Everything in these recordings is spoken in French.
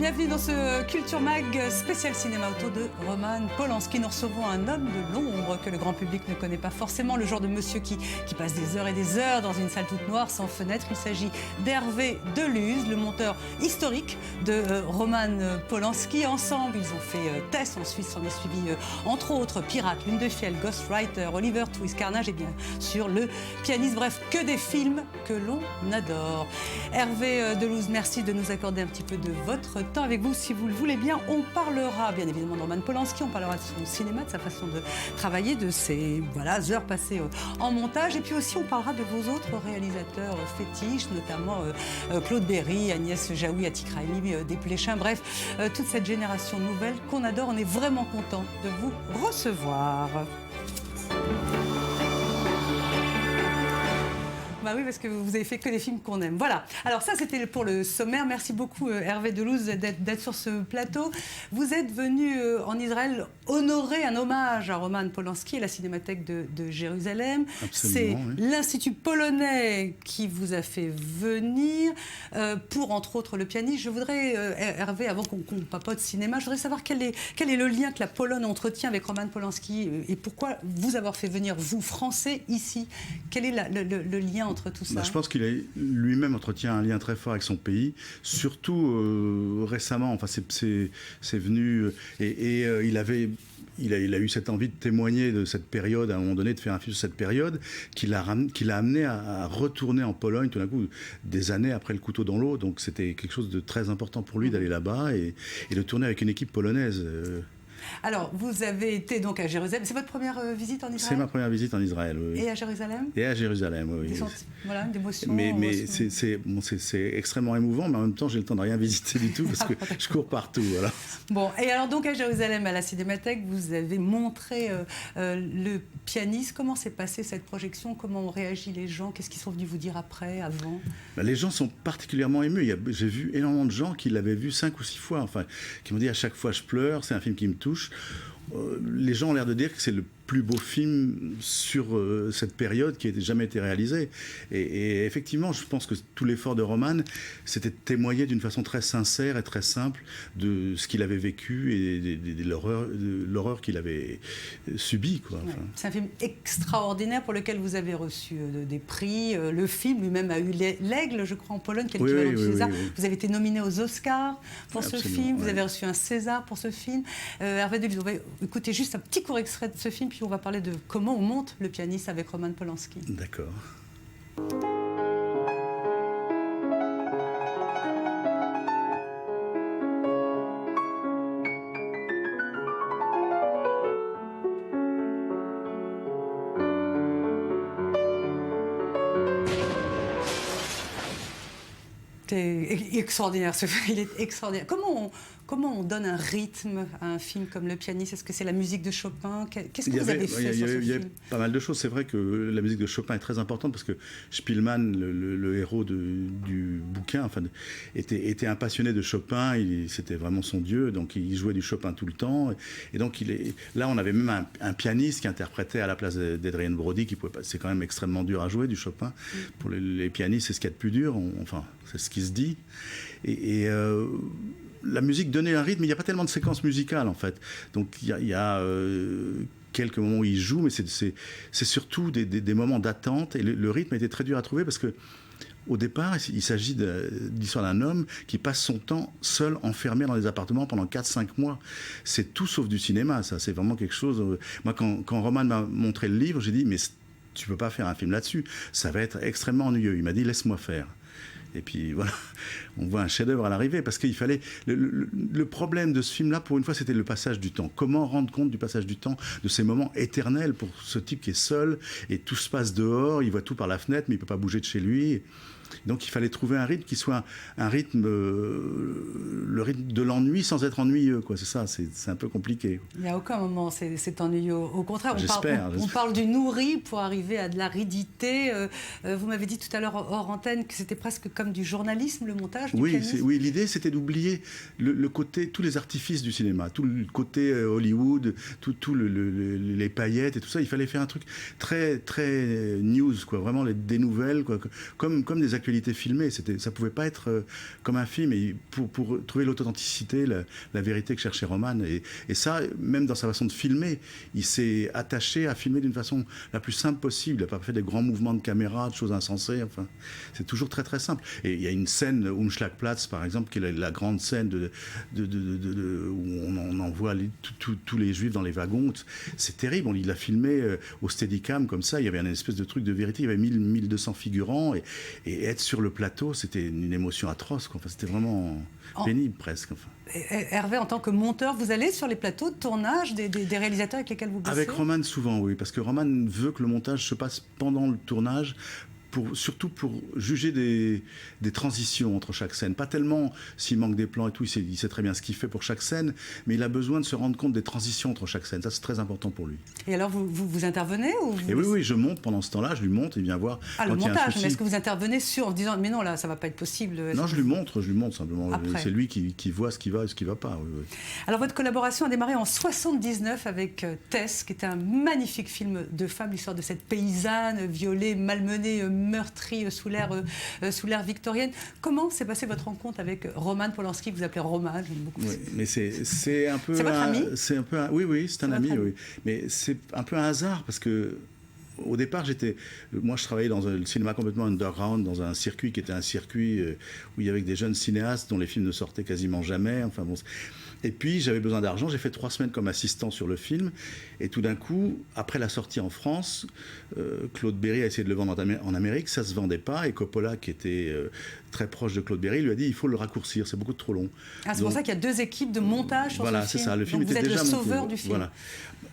Bienvenue dans ce Culture Mag spécial cinéma autour de Roman Polanski. Nous recevons un homme de l'ombre que le grand public ne connaît pas forcément, le genre de monsieur qui passe des heures et des heures dans une salle toute noire sans fenêtre. Il s'agit d'Hervé Deluz, le monteur historique de Roman Polanski. Ensemble, ils ont fait Tess en Suisse, on est suivi entre autres Pirate, Lune de Fiel, Ghostwriter, Oliver Twist, Carnage et bien sûr Le Pianiste. Bref, que des films que l'on adore. Hervé Deluz, merci de nous accorder un petit peu de votre temps avec vous, si vous le voulez bien. On parlera bien évidemment de Roman Polanski, on parlera de son cinéma, de sa façon de travailler, de ses heures passées en montage, et puis aussi on parlera de vos autres réalisateurs fétiches, notamment Claude Berry, Agnès Jaoui, Atik Raimi, Desplechin, bref, toute cette génération nouvelle qu'on adore. On est vraiment content de vous recevoir. Bah oui, parce que vous avez fait que des films qu'on aime. Voilà. Alors ça, c'était pour le sommaire. Merci beaucoup, Hervé Deluz, d'être sur ce plateau. Vous êtes venu en Israël honorer un hommage à Roman Polanski et la Cinémathèque de Jérusalem. C'est oui. L'Institut polonais qui vous a fait venir pour, entre autres, Le Pianiste. Je voudrais, Hervé, avant qu'on papote cinéma, je voudrais savoir quel est le lien que la Pologne entretient avec Roman Polanski et pourquoi vous avoir fait venir, vous, Français, ici. Quel est le lien entre tout ça? Je pense qu'il lui-même entretient un lien très fort avec son pays, surtout récemment. Enfin, c'est venu et il a eu cette envie de témoigner de cette période, à un moment donné, de faire un film sur cette période, qui l'a amené à retourner en Pologne, tout d'un coup, des années après Le Couteau dans l'eau. Donc c'était quelque chose de très important pour lui d'aller là-bas et de tourner avec une équipe polonaise. Alors, vous avez été donc à Jérusalem. C'est votre première visite en Israël? C'est ma première visite en Israël, oui. Et à Jérusalem? Et à Jérusalem, oui. Voilà, une émotion. Mais c'est extrêmement émouvant, mais en même temps, j'ai le temps de rien visiter du tout, parce que je cours partout, voilà. Bon, et alors donc à Jérusalem, à la Cinémathèque, vous avez montré Le Pianiste. Comment s'est passée cette projection? Comment ont réagi les gens? Qu'est-ce qu'ils sont venus vous dire après, avant? Les gens sont particulièrement émus. J'ai vu énormément de gens qui l'avaient vu 5 ou 6 fois, enfin, qui m'ont dit à chaque fois je pleure, c'est un film qui me touche. Les gens ont l'air de dire que c'est le plus beau film sur cette période qui n'a jamais été réalisé. Et effectivement, je pense que tout l'effort de Roman, c'était de témoigner d'une façon très sincère et très simple de ce qu'il avait vécu et de l'horreur qu'il avait subie, quoi. Enfin. C'est un film extraordinaire pour lequel vous avez reçu des prix. Le film lui-même a eu l'Aigle, je crois, en Pologne, qui est l'équivalent du César. Oui. Vous avez été nominé aux Oscars pour ce film. Vous avez reçu un César pour ce film. Hervé Deluz, on va écouter juste un petit court extrait de ce film, puis on va parler de comment on monte Le Pianiste avec Roman Polanski. D'accord. C'est extraordinaire, ce film, il est extraordinaire. Comment on donne un rythme à un film comme Le Pianiste? Est-ce que c'est la musique de Chopin? Qu'est-ce que vous avez fait sur ce film? Il y avait pas mal de choses. C'est vrai que la musique de Chopin est très importante parce que Spielmann, le héros du bouquin, enfin, était un passionné de Chopin. C'était vraiment son dieu, donc il jouait du Chopin tout le temps. Et donc là, on avait même un pianiste qui interprétait à la place d'Adrien Brody, qui pouvait pas. C'est quand même extrêmement dur à jouer du Chopin. Pour les pianistes, c'est ce qu'il y a de plus dur. Enfin, c'est ce qui se dit. La musique donnait un rythme, mais il n'y a pas tellement de séquences musicales en fait. Donc il y a quelques moments où il joue, mais c'est surtout des moments d'attente. Et le rythme était très dur à trouver parce que au départ, il s'agit de l'histoire d'un homme qui passe son temps seul, enfermé dans des appartements pendant 4-5 mois. C'est tout sauf du cinéma, ça. C'est vraiment quelque chose... Moi, quand Roman m'a montré le livre, j'ai dit, mais tu peux pas faire un film là-dessus. Ça va être extrêmement ennuyeux. Il m'a dit, laisse-moi faire. Et puis voilà, on voit un chef-d'œuvre à l'arrivée parce qu'il fallait... Le problème de ce film-là, pour une fois, c'était le passage du temps. Comment rendre compte du passage du temps, de ces moments éternels pour ce type qui est seul et tout se passe dehors, il voit tout par la fenêtre mais il ne peut pas bouger de chez lui. Donc il fallait trouver un rythme qui soit un rythme, le rythme de l'ennui sans être ennuyeux, quoi. C'est ça, c'est un peu compliqué. Il n'y a aucun moment c'est ennuyeux. Au contraire, on J'espère. parle du nourri pour arriver à de l'aridité. Vous m'avez dit tout à l'heure hors antenne que c'était presque comme du journalisme, le montage du pianiste. Oui, l'idée c'était d'oublier le côté, tous les artifices du cinéma, tout le côté Hollywood, les paillettes et tout ça. Il fallait faire un truc très, très news, quoi. Vraiment des nouvelles, quoi. Comme des actualités filmées. Ça pouvait pas être comme un film. Et pour trouver l'authenticité, la vérité que cherchait Roman. Et ça, même dans sa façon de filmer, il s'est attaché à filmer d'une façon la plus simple possible. Il n'a pas fait des grands mouvements de caméra, de choses insensées. Enfin, c'est toujours très très simple. Et il y a une scène, Umschlagplatz par exemple, qui est la grande scène où on envoie tous les juifs dans les wagons. C'est terrible. Il l'a filmé au Steadicam comme ça. Il y avait une espèce de truc de vérité. Il y avait 1200 figurants et être sur le plateau, c'était une émotion atroce, quoi. Enfin, c'était vraiment pénible presque. Enfin. Hervé, en tant que monteur, vous allez sur les plateaux de tournage des réalisateurs avec lesquels vous bossez? Avec Roman, souvent, oui, parce que Roman veut que le montage se passe pendant le tournage, surtout pour juger des transitions entre chaque scène. Pas tellement s'il manque des plans et tout, il sait très bien ce qu'il fait pour chaque scène, mais il a besoin de se rendre compte des transitions entre chaque scène. Ça, c'est très important pour lui. Et alors, vous intervenez ou Et oui, je monte pendant ce temps-là, je lui montre, il vient voir quand il y a un montage, souci. mais est-ce que vous intervenez en disant « mais non, là, ça ne va pas être possible » Non, je lui montre simplement. Après. C'est lui qui voit ce qui va et ce qui ne va pas. Oui. Alors, votre collaboration a démarré en 1979 avec Tess, qui était un magnifique film de femme, l'histoire de cette paysanne violée, malmenée, meurtrie sous l'ère victorienne. Comment s'est passée votre rencontre avec Roman Polanski, que vous appelez Roman? J'aime beaucoup. Oui, mais c'est un peu... C'est votre ami? Oui, c'est un ami, oui. Mais c'est un peu un hasard, parce que au départ, moi, je travaillais dans le cinéma complètement underground, dans un circuit qui était un circuit où il y avait des jeunes cinéastes dont les films ne sortaient quasiment jamais. Enfin bon. Et puis, j'avais besoin d'argent. J'ai fait 3 semaines comme assistant sur le film. Et tout d'un coup, après la sortie en France, Claude Berry a essayé de le vendre en Amérique. Ça ne se vendait pas. Et Coppola, qui était très proche de Claude Berry, lui a dit il faut le raccourcir, c'est beaucoup trop long. Ah, c'est pour ça qu'il y a 2 équipes de montage sur ce film. Voilà, c'est ça. Le film donc était vous êtes déjà le monté. sauveur du film. Voilà.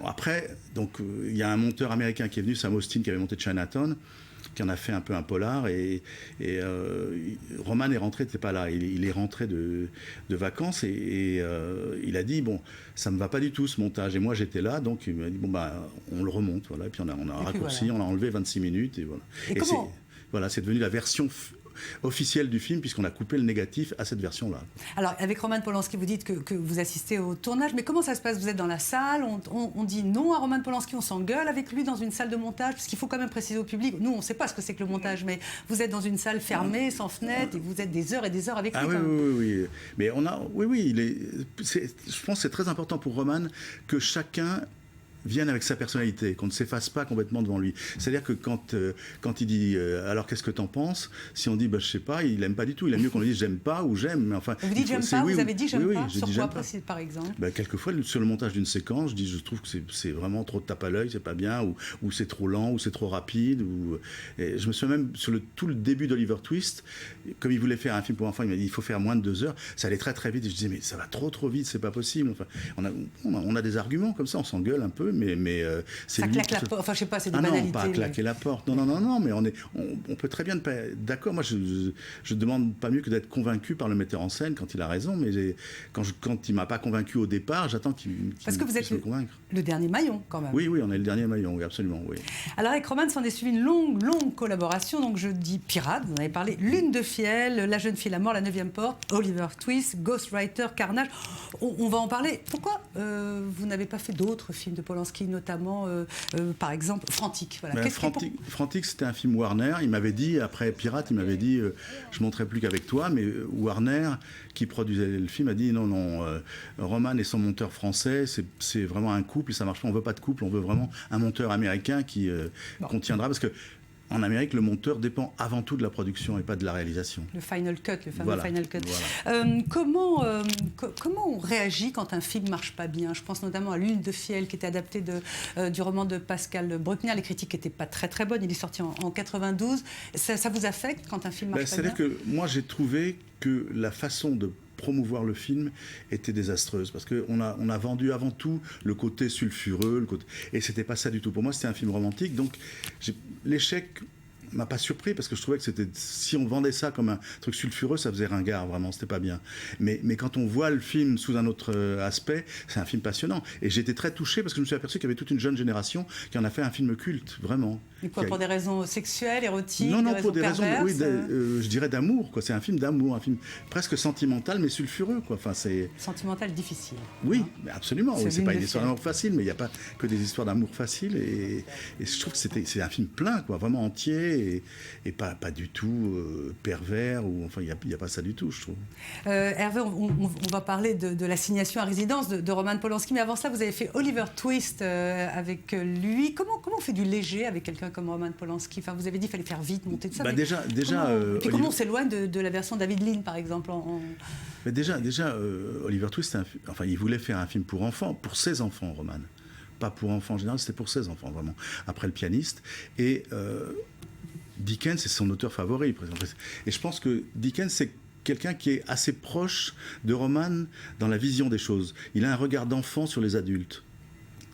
Après, il y a un monteur américain qui est venu, Sam Austin, qui avait monté Chinatown, qui en a fait un peu un polar, et Roman est rentré, n'était pas là, il est rentré de vacances, et il a dit, bon, ça me va pas du tout ce montage, et moi j'étais là, donc il m'a dit, bon bah, on le remonte, voilà, et puis on a raccourci, voilà. On a enlevé 26 minutes, et voilà. Et comment c'est devenu la version officielle du film, puisqu'on a coupé le négatif à cette version-là. Alors, avec Roman Polanski, vous dites que vous assistez au tournage, mais comment ça se passe? Vous êtes dans la salle, on dit non à Roman Polanski, on s'engueule avec lui dans une salle de montage, parce qu'il faut quand même préciser au public, nous, on ne sait pas ce que c'est que le montage, mais vous êtes dans une salle fermée, sans fenêtre, et vous êtes des heures et des heures avec lui. Oui. Mais je pense que c'est très important pour Roman que chacun vienne avec sa personnalité, qu'on ne s'efface pas complètement devant lui. C'est-à-dire que quand il dit alors qu'est-ce que t'en penses, si on dit je sais pas, il aime pas du tout. Il aime mieux qu'on lui dise j'aime pas ou j'aime. Mais enfin, vous dites j'aime pas, vous avez dit j'aime pas. Sur quoi, par exemple? Quelquefois sur le montage d'une séquence, je dis je trouve que c'est vraiment trop de tape à l'œil, c'est pas bien, ou c'est trop lent, ou c'est trop rapide. Et je me souviens même sur tout le début d'Oliver Twist, comme il voulait faire un film pour enfants, il m'a dit il faut faire moins de 2 heures. Ça allait très très vite. Et je disais mais ça va trop vite, c'est pas possible. Enfin, on a des arguments comme ça, on s'engueule un peu. Mais c'est ça claque la porte, enfin je sais pas, c'est des banalités. Non, pas claquer la porte, non, mais on peut très bien ne pas être d'accord. Moi je demande pas mieux que d'être convaincu par le metteur en scène quand il a raison, mais quand il m'a pas convaincu au départ, j'attends qu'il parce que vous êtes me convaincre. Le dernier maillon quand même. Oui, on est le dernier maillon, oui, absolument, oui. Alors avec Roman, s'en est suivi une longue collaboration, donc je dis Pirate, vous en avez parlé, Lune de Fiel, La jeune fille, la mort, La 9e porte, Oliver Twist, Ghostwriter, Carnage, on va en parler. Pourquoi vous n'avez pas fait d'autres films de Polanski, notamment, par exemple, Frantic. Voilà. Frantic, c'était un film Warner. Il m'avait dit, après Pirate, je ne monterai plus qu'avec toi, mais Warner, qui produisait le film, a dit non, Roman et son monteur français, c'est vraiment un couple, et ça marche pas, on veut pas de couple, on veut vraiment un monteur américain qui contiendra, parce que en Amérique, le monteur dépend avant tout de la production et pas de la réalisation. Le final cut, le fameux final cut. Voilà. Comment on réagit quand un film ne marche pas bien? Je pense notamment à Lune de Fiel, qui était adapté du roman de Pascal Bruckner. Les critiques n'étaient pas très bonnes. Il est sorti en 92. Ça vous affecte quand un film marche pas bien? C'est-à-dire que moi, j'ai trouvé que la façon de promouvoir le film était désastreuse, parce qu'on a vendu avant tout le côté sulfureux, et c'était pas ça du tout. Pour moi, c'était un film romantique, donc l'échec m'a pas surpris, parce que je trouvais que si on vendait ça comme un truc sulfureux, ça faisait ringard, vraiment, c'était pas bien. Mais quand on voit le film sous un autre aspect, c'est un film passionnant. Et j'étais très touché, parce que je me suis aperçu qu'il y avait toute une jeune génération qui en a fait un film culte, vraiment. Et quoi, pour des raisons sexuelles, érotiques, non, pour des raisons, oui, je dirais d'amour, quoi. C'est un film d'amour, un film presque sentimental, mais sulfureux, quoi. Enfin, c'est sentimental difficile. Oui, absolument. Oui, c'est pas une histoire d'amour facile, mais il n'y a pas que des histoires d'amour facile. Et je trouve que c'est un film plein, quoi, vraiment entier. et pas du tout pervers, ou enfin, il n'y a pas ça du tout, je trouve. Hervé, on va parler de l'assignation à résidence de Roman Polanski, mais avant ça, vous avez fait Oliver Twist avec lui. Comment on fait du léger avec quelqu'un comme Roman Polanski? Enfin, vous avez dit qu'il fallait faire vite, monter tout ça. Déjà, comment on s'éloigne de la version David Lean, par exemple Déjà, Oliver Twist, enfin, il voulait faire un film pour enfants, pour ses enfants, Roman. Pas pour enfants en général, c'était pour ses enfants, vraiment. Après Le Pianiste. Et Dickens, c'est son auteur favori, par exemple. Et je pense que Dickens, c'est quelqu'un qui est assez proche de Roman dans la vision des choses. Il a un regard d'enfant sur les adultes.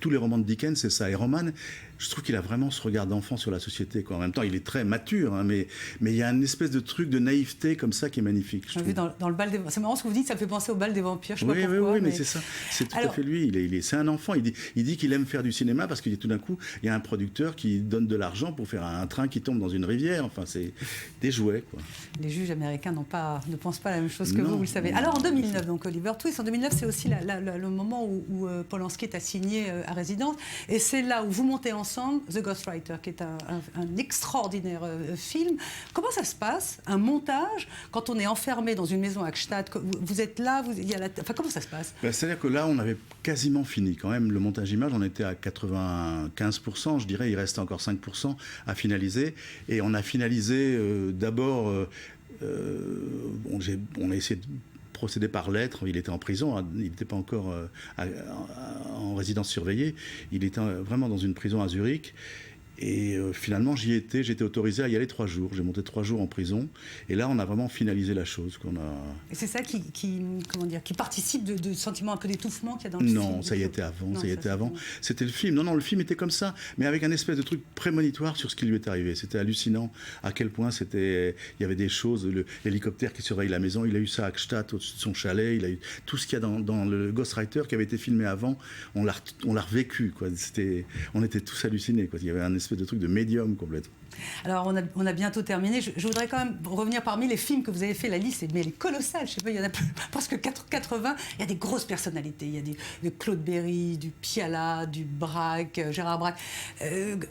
Tous les romans de Dickens, c'est ça. Et Roman, je trouve qu'il a vraiment ce regard d'enfant sur la société, quoi. En même temps, il est très mature, hein, mais il y a une espèce de truc de naïveté comme ça qui est magnifique. Vu dans le bal des... C'est marrant ce que vous dites, ça me fait penser au bal des vampires. Je sais pas pourquoi, oui, mais c'est ça. C'est tout à fait lui. C'est un enfant. Il dit qu'il aime faire du cinéma parce que tout d'un coup, il y a un producteur qui donne de l'argent pour faire un train qui tombe dans une rivière. Enfin, c'est des jouets, quoi. Les juges américains ne pensent pas la même chose que vous le savez. Alors en 2009, donc Oliver Twist, en 2009, c'est aussi le moment où Polanski est assigné à résidence. Et c'est là où vous montez ensemble The Ghostwriter, qui est un extraordinaire film. Comment ça se passe, un montage, quand on est enfermé dans une maison à Gstaad? Vous êtes là, enfin, comment ça se passe? C'est-à-dire que là, on avait quasiment fini. Quand même, le montage image, on était à 95%, je dirais. Il restait encore 5% à finaliser. Et on a finalisé d'abord... on a essayé de procéder par lettre. Il était en prison, hein, il n'était pas encore en résidence surveillée, il était vraiment dans une prison à Zurich. Et finalement, j'étais autorisé à y aller 3 jours. J'ai monté 3 jours en prison. Et là, on a vraiment finalisé la chose. Et c'est ça qui participe de sentiment un peu d'étouffement qu'il y a dans le film? Non, ça y était avant. C'était le film. Non, le film était comme ça, mais avec un espèce de truc prémonitoire sur ce qui lui est arrivé. C'était hallucinant à quel point il y avait des choses. L'hélicoptère qui surveille la maison, il a eu ça à Gstaad, au-dessus de son chalet. Il a eu tout ce qu'il y a dans le Ghostwriter qui avait été filmé avant. On l'a revécu, quoi. On était tous hallucinés, quoi. Il y avait un espèce de truc de médium complètement. Alors, on a bientôt terminé. Je voudrais quand même revenir parmi les films que vous avez fait. La liste elle est colossale. Je sais pas, il y en a presque 80. Il y a des grosses personnalités. Il y a de Claude Berry, du Piala, du Braque, Gérard Braque.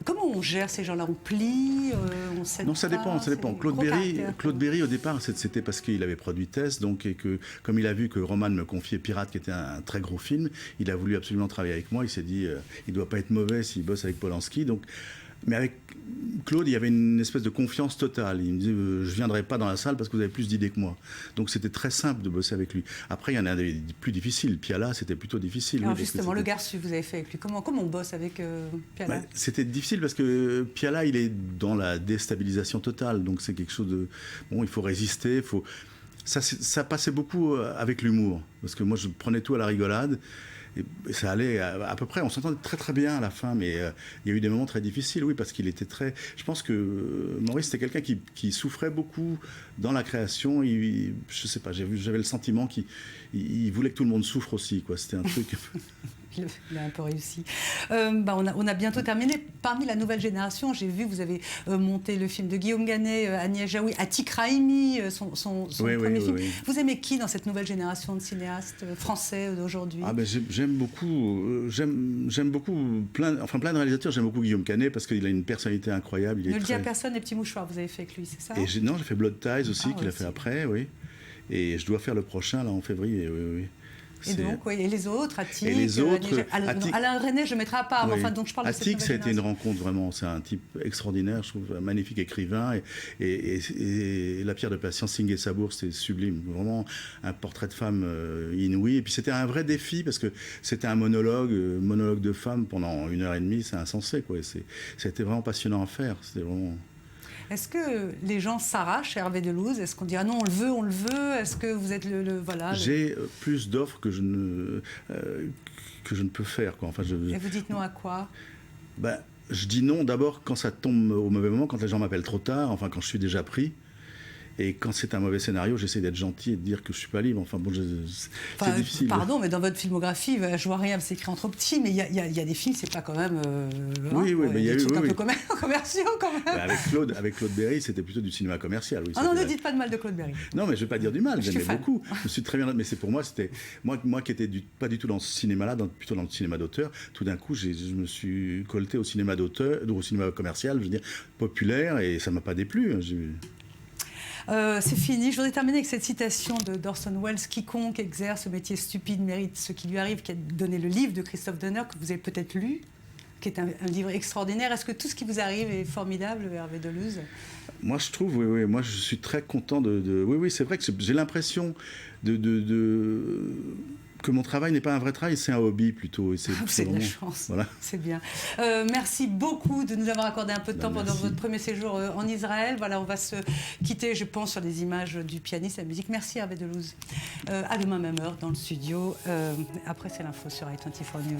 Comment on gère ces gens-là? On plie, on sait Non, ça dépend. Claude Berry, au départ, c'était parce qu'il avait produit Tess, donc, et que, comme il a vu que Roman me confiait Pirate, qui était un très gros film, il a voulu absolument travailler avec moi. Il s'est dit, il ne doit pas être mauvais s'il bosse avec Polanski. Donc, mais avec Claude, il y avait une espèce de confiance totale. Il me disait, je ne viendrai pas dans la salle parce que vous avez plus d'idées que moi. Donc c'était très simple de bosser avec lui. Après, il y en a des plus difficiles. Piala, c'était plutôt difficile. Alors justement, Le Garçu, vous avez fait avec lui. Comment on bosse avec Piala? C'était difficile parce que Piala, il est dans la déstabilisation totale. Donc c'est quelque chose de... Bon, il faut résister, Ça passait beaucoup avec l'humour. Parce que moi, je prenais tout à la rigolade. Et ça allait à peu près, on s'entendait très très bien à la fin, mais il y a eu des moments très difficiles, oui, parce qu'il était très... Je pense que Maurice, c'était quelqu'un qui souffrait beaucoup dans la création. Je sais pas, j'avais le sentiment qu'il voulait que tout le monde souffre aussi, quoi. C'était un truc... Il a un peu réussi. On a bientôt terminé. Parmi la nouvelle génération, j'ai vu, vous avez monté le film de Guillaume Gannet, Agnès Jaoui, Atik Raimi, son premier film. Oui. Vous aimez qui dans cette nouvelle génération de cinéastes français d'aujourd'hui? J'aime beaucoup plein de réalisateurs. J'aime beaucoup Guillaume Gannet parce qu'il a une personnalité incroyable. Ne le dis à personne, Les Petits Mouchoirs, vous avez fait avec lui, c'est ça? J'ai fait Blood Ties aussi, qu'il a fait après, oui. Et je dois faire le prochain, là, en février, oui. Et donc, et les autres, Atik, Atik, Alain Resnais, je mettrai à part. Oui. Enfin, donc je parle Atik, de cette nouvelle ça a été une génération. rencontre vraiment. C'est un type extraordinaire, je trouve, un magnifique écrivain. Et La Pierre de Patience, Singh et Sabour, c'était sublime. Vraiment un portrait de femme inouï. Et puis c'était un vrai défi parce que c'était un monologue de femme pendant 1h30. C'est insensé, quoi. C'était vraiment passionnant à faire. C'était vraiment... Est-ce que les gens s'arrachent à Hervé Delouze? Est-ce qu'on dit non, on le veut? Est-ce que vous êtes voilà? J'ai plus d'offres que je ne peux faire, quoi. Enfin, Et vous dites non à quoi? Je dis non d'abord quand ça tombe au mauvais moment, quand les gens m'appellent trop tard, enfin quand je suis déjà pris. Et quand c'est un mauvais scénario, j'essaie d'être gentil et de dire que je suis pas libre. Enfin bon, c'est difficile. Pardon, mais dans votre filmographie, je vois rien, c'est écrit en trop petit, mais il y a des films, c'est pas quand même. Oui, mais il y a des eu trucs un peu commerciaux quand même. Avec Claude Berry, c'était plutôt du cinéma commercial. Oui, non, ne dites pas de mal de Claude Berry. Non, mais je vais pas dire du mal. J'aimais beaucoup. Je me suis très bien. Mais c'est pour moi, c'était moi qui étais pas du tout dans ce cinéma-là, plutôt dans le cinéma d'auteur. Tout d'un coup, je me suis colté au cinéma d'auteur, au cinéma commercial, je veux dire populaire, et ça m'a pas déplu. C'est fini. Je voudrais terminer avec cette citation d'Orson Welles. Quiconque exerce ce métier stupide mérite ce qui lui arrive, qui a donné le livre de Christophe Donner, que vous avez peut-être lu, qui est un livre extraordinaire. Est-ce que tout ce qui vous arrive est formidable, Hervé Deleuze ? Moi, je trouve, oui. Moi, je suis très content Oui, c'est vrai que j'ai l'impression que mon travail n'est pas un vrai travail, c'est un hobby plutôt. Et c'est de la chance, voilà. C'est bien. Merci beaucoup de nous avoir accordé un peu de temps pendant votre premier séjour en Israël. Voilà, on va se quitter, je pense, sur des images du pianiste, la musique. Merci Hervé Deleuze. À demain même heure dans le studio. Après, c'est l'info sur i24 News.